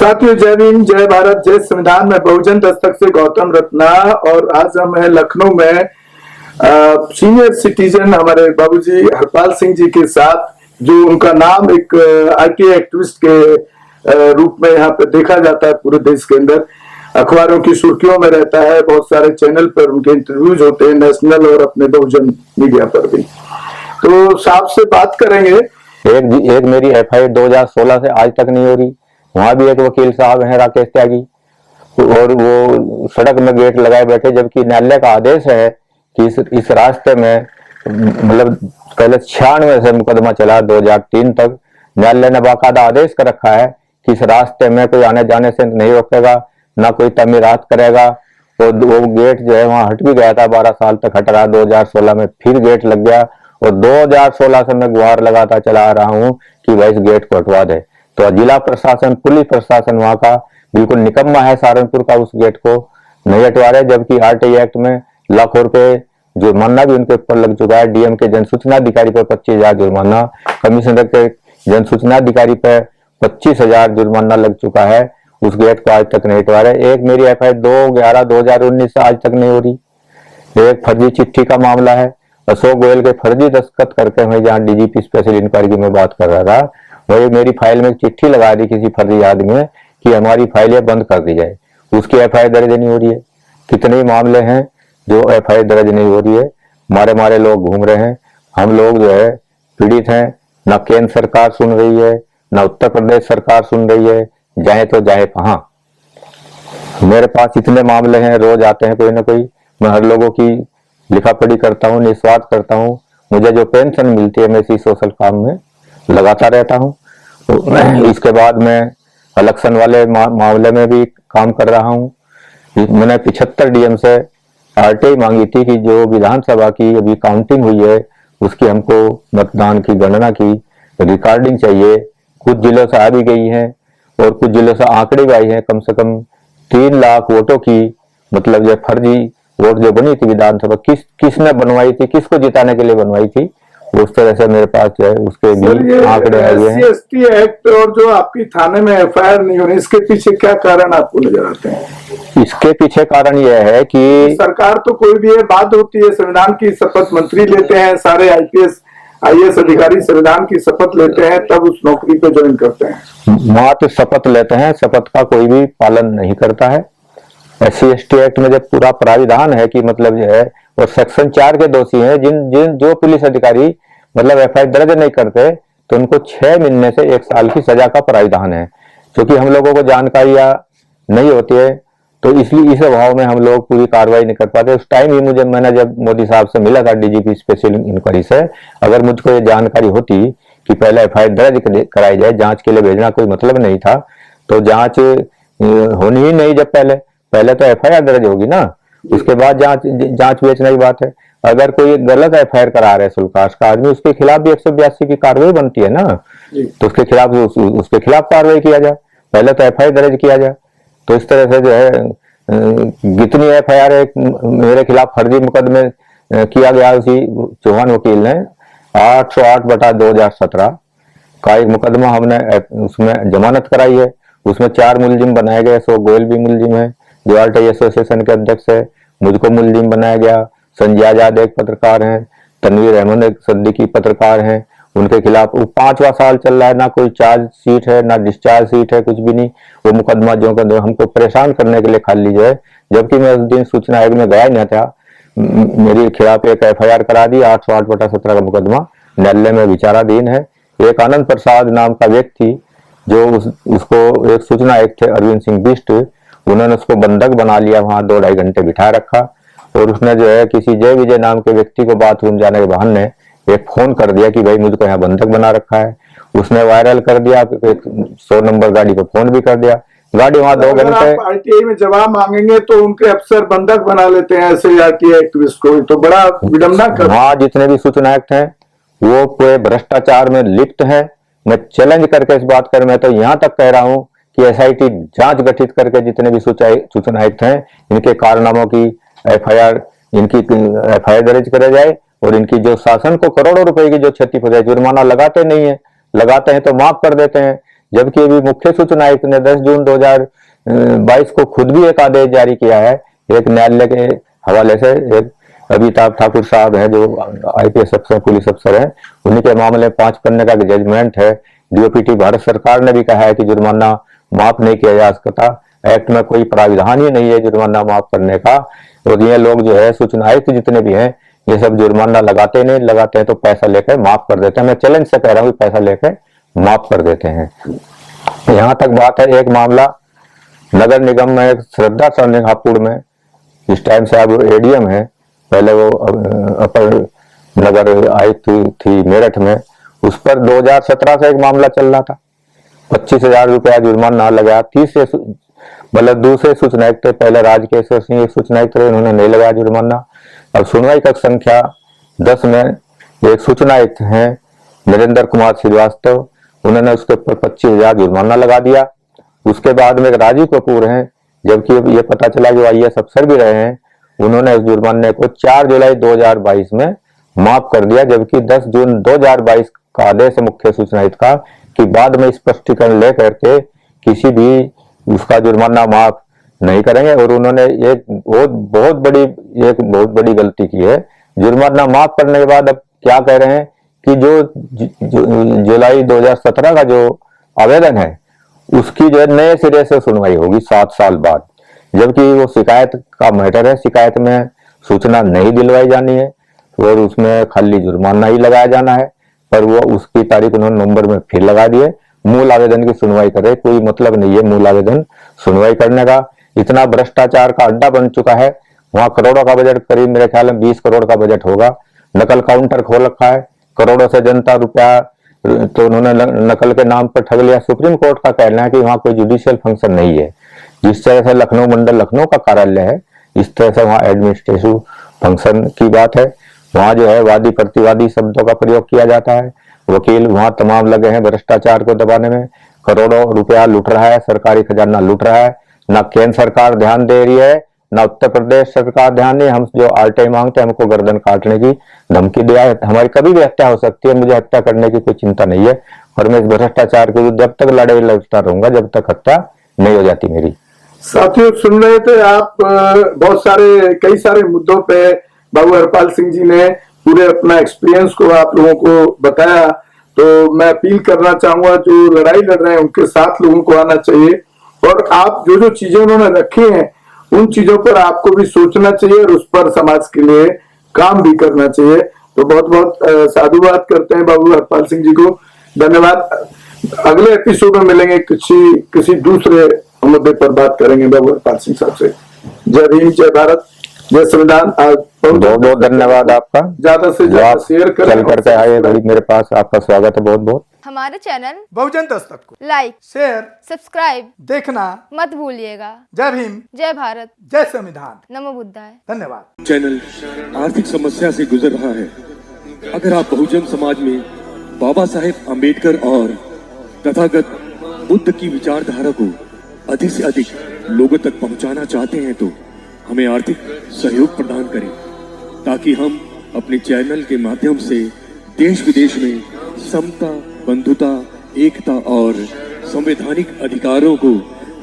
साथियों, जय भीम, जय भारत, जय संविधान में बहुजन दस्तक से गौतम रत्ना। और आज हम हैं लखनऊ में सीनियर सिटीजन हमारे बाबूजी हरपाल सिंह जी के साथ, जो उनका नाम एक आईटी एक्टिविस्ट के रूप में यहाँ पे देखा जाता है पूरे देश के अंदर। अखबारों की सुर्खियों में रहता है, बहुत सारे चैनल पर उनके इंटरव्यूज होते हैं, नेशनल और अपने बहुजन मीडिया पर भी। तो साहब से बात करेंगे। एक मेरी एफआईआर 2016 से आज तक नहीं हो रही। वहां भी एक वकील साहब हैं राकेश त्यागी, और वो सड़क में गेट लगाए बैठे, जबकि न्यायालय का आदेश है कि इस रास्ते में मतलब पहले 96 से मुकदमा चला 2003 तक। न्यायालय ने बाकायदा आदेश कर रखा है कि इस रास्ते में कोई आने जाने से नहीं रोकेगा, ना कोई तमीरात करेगा। और वो गेट जो है वहां हट भी गया था, 12 साल तक हट रहा। 2016 में फिर गेट लग गया, और 2016 से मैं गुहार लगाता चला आ रहा हूं कि भाई इस गेट को हटवा दे। तो जिला प्रशासन, पुलिस प्रशासन वहां का बिल्कुल निकम्मा है, सहारनपुर का, उस गेट को नहीं हटवा रहे। जबकि आरटीआई एक्ट में लाखों रुपए जुर्माना भी उनके ऊपर लग चुका है। डीएम के जन सूचना अधिकारी पर 25,000 जुर्माना, कमिश्नर के जन सूचना अधिकारी पर 25,000 जुर्माना लग चुका है। उस गेट को आज तक नहीं हटवा रहे। एक मेरी एफआईआर 2/11/2019 से आज तक नहीं हो रही। एक फर्जी चिट्ठी का मामला है, अशोक गोयल के फर्जी दस्तखत करके मैं जहाँ डीजीपी स्पेशल इंक्वायरी की मैं बात कर रहा था, वही मेरी फाइल में चिट्ठी लगा दी किसी फर्जी आदमी में कि हमारी फाइलें बंद कर दी जाए। उसकी एफआईआर दर्ज नहीं हो रही है। कितने मामले हैं जो एफआईआर दर्ज नहीं हो रही है। मारे लोग घूम रहे हैं। हम लोग जो है पीड़ित हैं। न केंद्र सरकार सुन रही है, न उत्तर प्रदेश सरकार सुन रही है। जाए तो जाए कहाँ। मेरे पास इतने मामले हैं, रोज आते हैं कोई ना कोई। मैं हर लोगों की लिखा पढ़ी करता हूँ, निस्वार्थ करता हूँ। मुझे जो पेंशन मिलती है मैं इसी सोशल काम में लगाता रहता हूँ। तो इसके बाद मैं इलेक्शन वाले मामले में भी काम कर रहा हूँ। मैंने 75 डीएम से आरटीआई मांगी थी कि जो विधानसभा की अभी काउंटिंग हुई है उसकी हमको मतदान की गणना की रिकॉर्डिंग चाहिए। कुछ जिलों से आ भी गई है और कुछ जिलों से आंकड़े भी आई है। कम से कम 3 लाख वोटों की, मतलब जो फर्जी वोट जो बनी थी विधानसभा, किसने बनवाई थी, किसको जिताने के लिए बनवाई थी, उस तरह से मेरे पास जो है उसके भी आंकड़े आए हैं। SC/ST एक्ट और जो आपकी थाने में एफआईआर नहीं हो रही, इसके पीछे क्या कारण आपको नजर आते हैं? इसके पीछे कारण यह है कि सरकार तो कोई भी है, बात होती है संविधान की शपथ मंत्री लेते हैं, सारे IAS अधिकारी संविधान की शपथ लेते हैं, तब उस नौकरी पे ज्वाइन करते हैं। मात्र शपथ लेते हैं, शपथ का कोई भी पालन नहीं करता है। SC/ST एक्ट में जब पूरा प्राविधान है कि मतलब जो है, और सेक्शन 4 के दोषी हैं जो पुलिस अधिकारी मतलब एफआईआर दर्ज नहीं करते तो उनको 6 महीने से 1 साल की सजा का प्राविधान है। क्योंकि हम लोगों को जानकारियां नहीं होती है, तो इसलिए इस अभाव में हम लोग पूरी कार्रवाई नहीं कर पाते। उस टाइम ही मैंने जब मोदी साहब से मिला था डीजीपी स्पेशल इंक्वायरी से, अगर मुझको ये जानकारी होती कि पहले एफआईआर दर्ज कराई जाए, जांच के लिए भेजना कोई मतलब नहीं था, तो जांच होनी ही नहीं। जब पहले तो एफआईआर दर्ज होगी ना, उसके बाद जांच बेचने की बात है। अगर कोई गलत एफआईआर करा रहे सुल्काश का आदमी, उसके खिलाफ भी 182 की कार्रवाई बनती है ना, तो उसके खिलाफ कार्रवाई किया जाए, पहले तो एफआईआर दर्ज किया जाए। तो इस तरह से जो है जितनी एफआईआर मेरे खिलाफ फर्जी मुकदमे किया गया, उसी चौहान वकील ने 808/2017 का एक मुकदमा हमने उसमें जमानत कराई है। उसमें 4 मुलजिम बनाए गए। अशोक गोयल भी मुलजिम है जो आरटीआई एसोसिएशन के अध्यक्ष है, मुझको मुलजिम बनाया गया। संजय आजाद एक पत्रकार हैं, तनवीर अहमद एक सिद्दीकी पत्रकार हैं, उनके खिलाफ 5वां साल चल रहा है। ना कोई चार्ज शीट है, ना डिस्चार्ज शीट है, कुछ भी नहीं। वो मुकदमा जो हमको परेशान करने के लिए खाली जो है, जबकि मैं उस दिन सूचना आयोग में गया नहीं था। मेरे खिलाफ एक एफआईआर करा दी, 808/17 का मुकदमा न्यायालय में विचाराधीन है। एक आनंद प्रसाद नाम का व्यक्ति जो उसको एक सूचना आयुक्त थे अरविंद सिंह बिष्ट, उन्होंने उसको बंधक बना लिया, वहां 2-2.5 घंटे बिठा रखा। और उसने जो है किसी जय विजय नाम के व्यक्ति को बाथरूम जाने के बहाने एक फोन कर दिया कि भाई मुझको यहाँ बंधक बना रखा है। उसने वायरल कर दिया, एक 100 नंबर गाड़ी पे फोन भी कर दिया। गाड़ी वहां 2 घंटे। आरटीआई में जवाब मांगेंगे तो उनके अफसर बंधक बना लेते हैं ऐसे आरटीआई एक्टिविस्ट को, तो बड़ा विडंबना कर। हाँ, जितने भी सूचना आयुक्त हैं वो पूरे भ्रष्टाचार में लिप्त है। मैं चैलेंज करके इस बात कर, मैं तो यहाँ तक कह रहा हूँ कि SIT जांच गठित करके जितने भी सूचना आयुक्त हैं इनके कारनामों की एफआईआर दर्ज करे जाए, और इनकी जो शासन को करोड़ों रुपए की जो क्षति पहुंचाई, जुर्माना लगाते नहीं है, लगाते हैं तो माफ कर देते हैं। जबकि अभी मुख्य सूचना आयुक्त ने 10 जून 2022 को खुद भी एक आदेश जारी किया है, एक न्यायालय के हवाले से। एक अमिताभ ठाकुर साहब है जो IPS अफसर, पुलिस अफसर है, उन्हीं के मामले में 5 पन्ने का जजमेंट है। DOPT भारत सरकार ने भी कहा है कि जुर्माना माफ नहीं किया जा सकता, एक्ट में कोई प्राविधान ही नहीं है जुर्माना माफ करने का। और ये लोग जो है सूचना आयुक्त जितने भी हैं, ये सब जुर्माना लगाते नहीं, लगाते हैं तो पैसा लेकर माफ कर देते हैं। मैं चैलेंज से कह रहा हूँ, पैसा लेकर माफ कर देते हैं। यहाँ तक बात है, एक मामला नगर निगम में, एक श्रद्धा हापुड़ में, इस टाइम से अब ADM है, पहले वो अपर नगर आयुक्त थी मेरठ में, उस पर 2017 से एक मामला चल रहा था। 25,000 रुपया जुर्माना लगाया। मतलब दूसरे सूचना आयुक्त, पहले राजकेश्वर सिंह एक सूचना आयुक्त थे, उन्होंने नहीं लगाया जुर्माना। अब सुनवाई कक्ष संख्या 10 में एक सूचना आयुक्त हैं नरेंद्र कुमार श्रीवास्तव, उन्होंने उसके ऊपर 25,000 जुर्माना लगा दिया। उसके बाद में एक राजीव कपूर हैं, जबकि ये पता चला कि IAS अफसर भी रहे हैं, उन्होंने उस जुर्माने को 4 जुलाई 2022 में माफ कर दिया। जबकि 10 जून 2022 का आदेश मुख्य सूचना आयुक्त का कि बाद में स्पष्टीकरण लेकर के किसी भी उसका जुर्माना माफ नहीं करेंगे। और उन्होंने एक बहुत बड़ी गलती की है। जुर्माना माफ करने के बाद अब क्या कह रहे हैं कि जो जुलाई 2017 का जो आवेदन है उसकी जो है नए सिरे से सुनवाई होगी 7 साल बाद, जबकि वो शिकायत का मैटर है, शिकायत में सूचना नहीं दिलवाई जानी है और उसमें खाली जुर्माना ही लगाया जाना है। पर वो उसकी तारीख उन्होंने नवंबर में फिर लगा दी है। मूल आवेदन की सुनवाई करे, कोई मतलब नहीं है मूल आवेदन सुनवाई करने का। इतना भ्रष्टाचार का अड्डा बन चुका है। वहां करोड़ों का बजट, करीब मेरे ख्याल में 20 करोड़ का बजट होगा। नकल काउंटर खोल रखा है, करोड़ों से जनता रुपया तो उन्होंने नकल के नाम पर ठग लिया। सुप्रीम कोर्ट का कहना है कि वहां कोई जुडिशियल फंक्शन नहीं है। जिस तरह से लखनऊ मंडल लखनऊ का कार्यालय है, इस तरह से वहां एडमिनिस्ट्रेटिव फंक्शन की बात है। वहां जो है वादी प्रतिवादी शब्दों का प्रयोग किया जाता है। वकील वहां तमाम लगे हैं भ्रष्टाचार को दबाने में। करोड़ों रुपया लूट रहा है, सरकारी खजाना लूट रहा है। ना केंद्र सरकार ध्यान दे रही है, ना उत्तर प्रदेश सरकार ध्यान नहीं। हम जो RTI मांगते हैं, हमको गर्दन काटने की धमकी दिया है। हमारी कभी भी हत्या हो सकती है, मुझे हत्या करने की कोई चिंता नहीं है। और मैं इस भ्रष्टाचार के विरुद्ध जब तक लड़ाई लड़ता रहूंगा, जब तक हत्या नहीं हो जाती मेरी। साथियों, सुन रहे थे आप कई सारे मुद्दों पे बाबू हरपाल सिंह जी ने पूरे अपना एक्सपीरियंस को आप लोगों को बताया। तो मैं अपील करना चाहूंगा, जो लड़ाई लड़ रहे हैं उनके साथ लोगों को आना चाहिए। और आप जो चीजें उन्होंने रखी हैं, उन चीजों पर आपको भी सोचना चाहिए और उस पर समाज के लिए काम भी करना चाहिए। तो बहुत बहुत साधुवाद करते हैं बाबू हरपाल सिंह जी को। धन्यवाद। अगले एपिसोड में मिलेंगे, किसी दूसरे मुद्दे पर बात करेंगे बाबू हरपाल सिंह साहब से। जय भीम, जय भारत, जय संविधान। बहुत बहुत धन्यवाद आपका। ज्यादा से ज्यादा शेयर करें। चल करके आए मेरे पास, आपका स्वागत है बहुत बहुत। हमारे चैनल बहुजन दस्तक को लाइक, शेयर, सब्सक्राइब देखना मत भूलिएगा। जय भीम, जय भारत, जय संविधान। नमो बुद्धाय। धन्यवाद। चैनल आर्थिक समस्या से गुजर रहा है। अगर आप बहुजन समाज में बाबा साहेब अम्बेडकर और तथागत बुद्ध की विचारधारा को अधिक से अधिक लोगों तक पहुंचाना चाहते हैं तो हमें आर्थिक सहयोग प्रदान करें, ताकि हम अपने चैनल के माध्यम से देश विदेश में समता, बंधुता, एकता और संवैधानिक अधिकारों को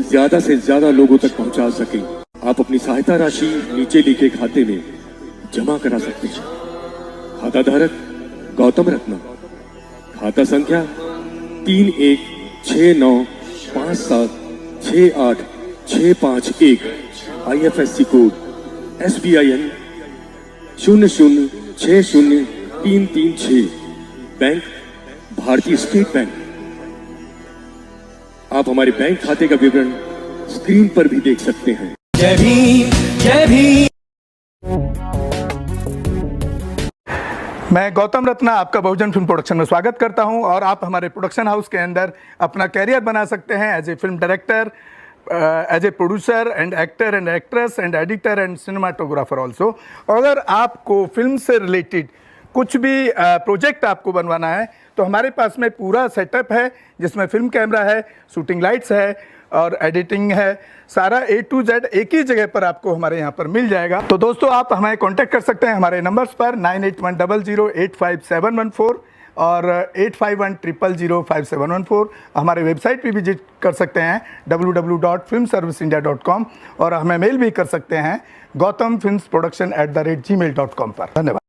ज्यादा से ज्यादा लोगों तक पहुंचा सकें। आप अपनी सहायता राशि नीचे लिखे खाते में जमा करा सकते हैं। खाता धारक गौतम रत्ना, खाता संख्या 316957686551, IFSC कोड SBIN 0060336, बैंक भारतीय स्टेट बैंक। आप हमारे बैंक खाते का विवरण स्क्रीन पर भी देख सकते हैं। जय भीम, जय भीम। मैं गौतम रत्ना आपका बहुजन फिल्म प्रोडक्शन में स्वागत करता हूं। और आप हमारे प्रोडक्शन हाउस के अंदर अपना कैरियर बना सकते हैं as a film director, as a producer and actor and actress and editor and cinematographer also. अगर आपको फिल्म से रिलेटेड कुछ भी प्रोजेक्ट आपको बनवाना है तो हमारे पास में पूरा सेटअप है, जिसमें फिल्म कैमरा है, शूटिंग लाइट्स है और एडिटिंग है। सारा A to Z एक ही जगह पर आपको हमारे यहाँ पर मिल जाएगा। तो दोस्तों, आप हमें कांटेक्ट कर सकते हैं हमारे नंबर्स पर 9810085714 और 8510005714 हमारे वेबसाइट पे विजिट कर सकते हैं www.filmserviceindia.com और हमें मेल भी कर सकते हैं gautamfilmsproduction@gmail.com पर। धन्यवाद।